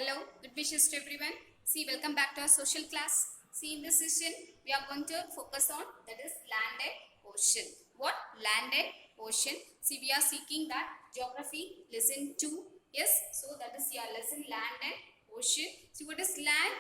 Hello, good wishes to everyone. See, welcome back to our social class. See, in this session, we are going to focus on that is land and ocean. What? Land and ocean. See, we are seeking that geography lesson 2. Yes, so that is your lesson land and ocean. See, what is land?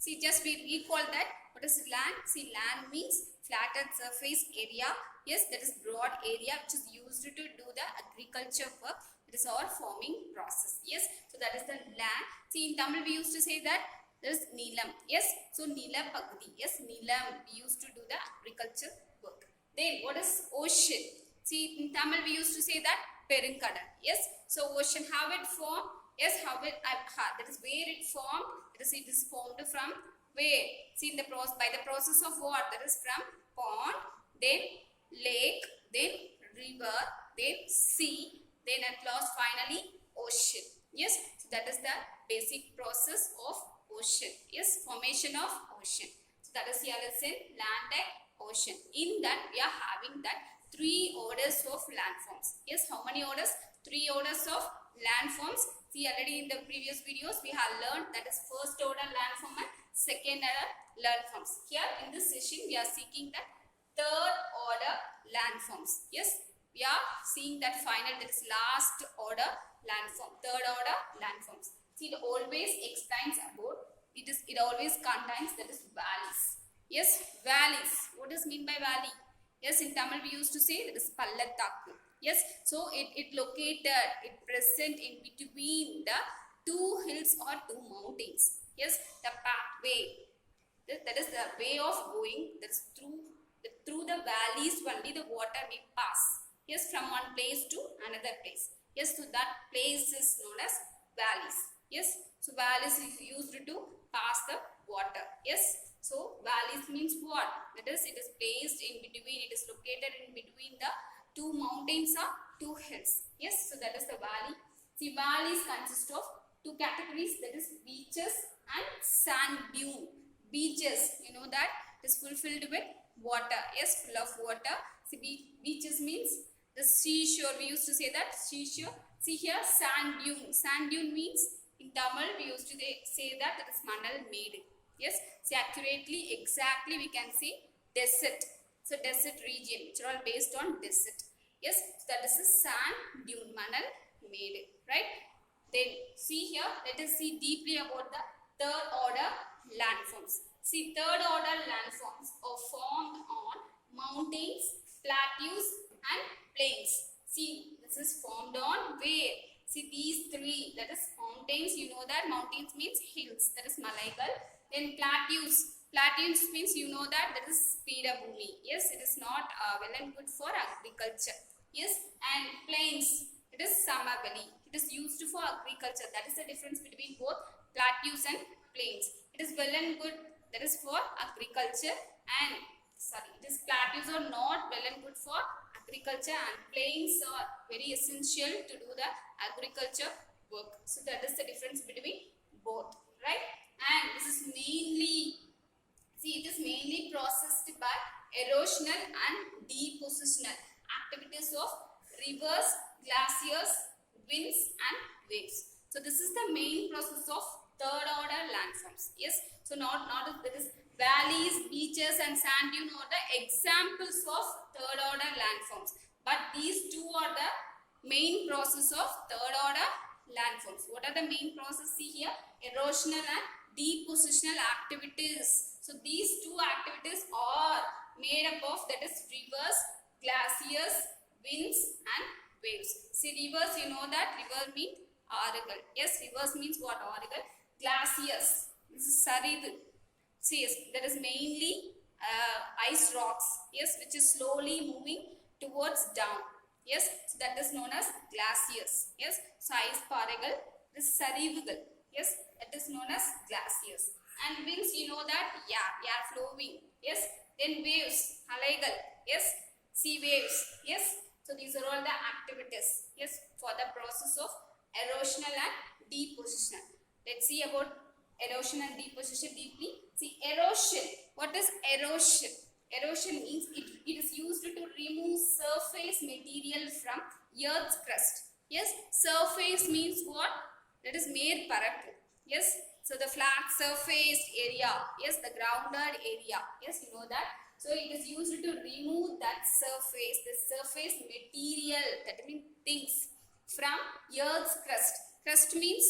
See, just we call that. What is land? See, land means flattened surface area. Yes, that is broad area which is used to do the agriculture work. It is our forming process. Yes, so that is the land. See, in Tamil we used to say that there is Neelam. Yes, so Neela Pagdi. Yes, Neelam we used to do the agriculture work. Then what is ocean? See, in Tamil we used to say that Perinkadal. Yes, so ocean, how it formed? Yes, how it that is where it formed. It is formed from where? See, in the by the process of what? That is from pond, then lake, then river, then sea, then at last finally ocean. Yes, so that is the basic process of ocean. Yes, formation of ocean. So that is your lesson land and ocean. In that we are having that 3 orders of landforms. Yes, how many orders? 3 orders of landforms. See, already in the previous videos we have learned that is first order landform and second order landforms. Here in this session we are seeking that third order landforms. Yes, we are seeing that final, that is last order landform, third order landforms. See, it always explains about it always contains that is valleys. Yes, valleys. What does mean by valley? Yes, in Tamil we used to say that is Pallattakku. Yes, so it located, it present in between the 2 hills or 2 mountains. Yes, the pathway, that is the way of going, that is through the valleys only the water may pass. Yes, from one place to another place. Yes, so that place is known as valleys. Yes, so valleys is used to pass the water. Yes, so valleys means what? That is, it is placed in between, it is located in between the 2 mountains or 2 hills. Yes, so that is the valley. See, valleys consist of 2 categories, that is beaches and sand dune. Beaches, you know that it is fulfilled with water. Yes, full of water. See, beaches means the seashore. We used to say that seashore. See here, sand dune. Sand dune means in Tamil we used to say that is Manal Medu. Yes, see accurately, exactly we can say desert. So desert region, which are all based on desert. Yes, so that is a sand dune, Manal Medu, right? Then see here, let us see deeply about the third order landforms. See, third order landforms are formed on mountains, plateaus and plains. See, this is formed on where? See, these 3, that is mountains, you know that mountains means hills, that is Malaigal. Then plateaus. Plateaus means you know that is Peedabhumi. Yes, it is not well and good for agriculture. Yes, and plains, it is Samavali. It is used for agriculture. That is the difference between both plateaus and plains. It is well and good, that is for agriculture, and it is plateaus are not well and good for agriculture, and plains are very essential to do the agriculture work. So that is the difference between both, right? And this is mainly, see, it is mainly processed by erosional and depositional activities of rivers, glaciers, winds and waves. So this is the main process of third order landforms. Yes, so not that is valleys, beaches and sand dune are the examples of third order landforms, but these 2 are the main process of third order landforms. What are the main process? See here, erosional and depositional activities. So these 2 activities are made up of, that is rivers, glaciers, winds and waves. See, rivers, you know that river means Aragal. Yes, rivers means what? Aragal. Glaciers, this is Saridu. See, yes, that is mainly ice rocks. Yes, which is slowly moving towards down. Yes, so that is known as glaciers. Yes, so ice paragal, this is Sarivugal. Yes, that is known as glaciers. And winds, you know that, air flowing. Yes, then waves, Halaigal. Yes, sea waves. Yes, so these are all the activities. Yes, for the process of erosional and depositional. Let's see about erosion and deposition deeply. See, erosion. What is erosion? Erosion means it is used to remove surface material from Earth's crust. Yes, surface means what? That is மேற்பரப்பு. Yes, so the flat surface area, yes, the grounded area, yes, you know that. So it is used to remove that surface, the surface material, that means things from earth's crust. Crust means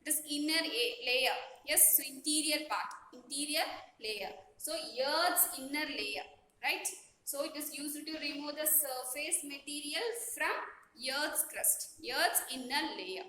it is inner layer, yes, so interior part, interior layer, so earth's inner layer, right? So it is used to remove the surface material from earth's crust, earth's inner layer.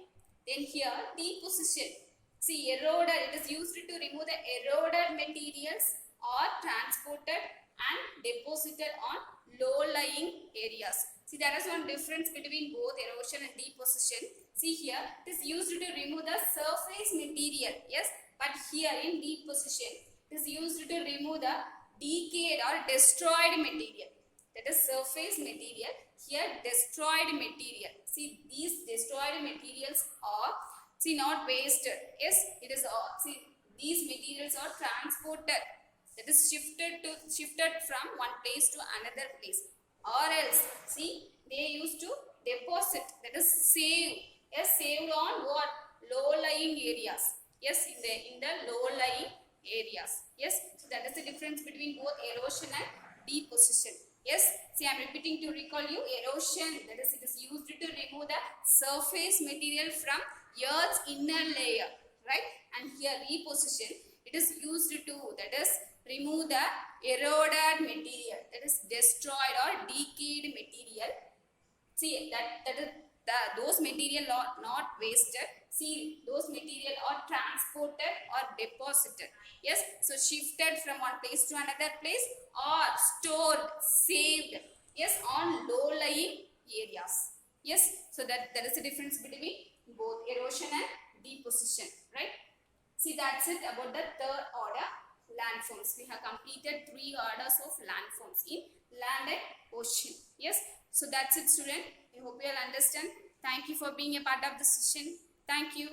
Then here deposition. See, eroded, it is used to remove the eroded materials or transported and deposited on low-lying areas. See, there is one difference between both erosion and deposition. See here, it is used to remove the surface material, yes, but here in deposition, it is used to remove the decayed or destroyed material. That is surface material, here destroyed material. See, these destroyed materials are, see, not wasted, yes, it is, see, these materials are transported, that is shifted from one place to another place, or else, see, they used to deposit, that is save, yes, saved on what, low lying areas, yes, in the low lying areas, yes. So that is the difference between both erosion and deposition. Yes, see, I am repeating to recall you. Erosion, that is, it is used to remove the surface material from earth's inner layer, right? And here reposition, it is used to, that is, remove the eroded material, that is destroyed or decayed material. See, that is those material are not wasted. See, those material are transported or deposited. Yes, so shifted from one place to another place or stored, saved. Yes, on low-lying areas. Yes, so that is the difference between both erosion and deposition, right? See, that's it about the third order landforms. We have completed 3 orders of landforms in land and ocean. Yes, so that's it, student. I hope you all understand. Thank you for being a part of the session. Thank you.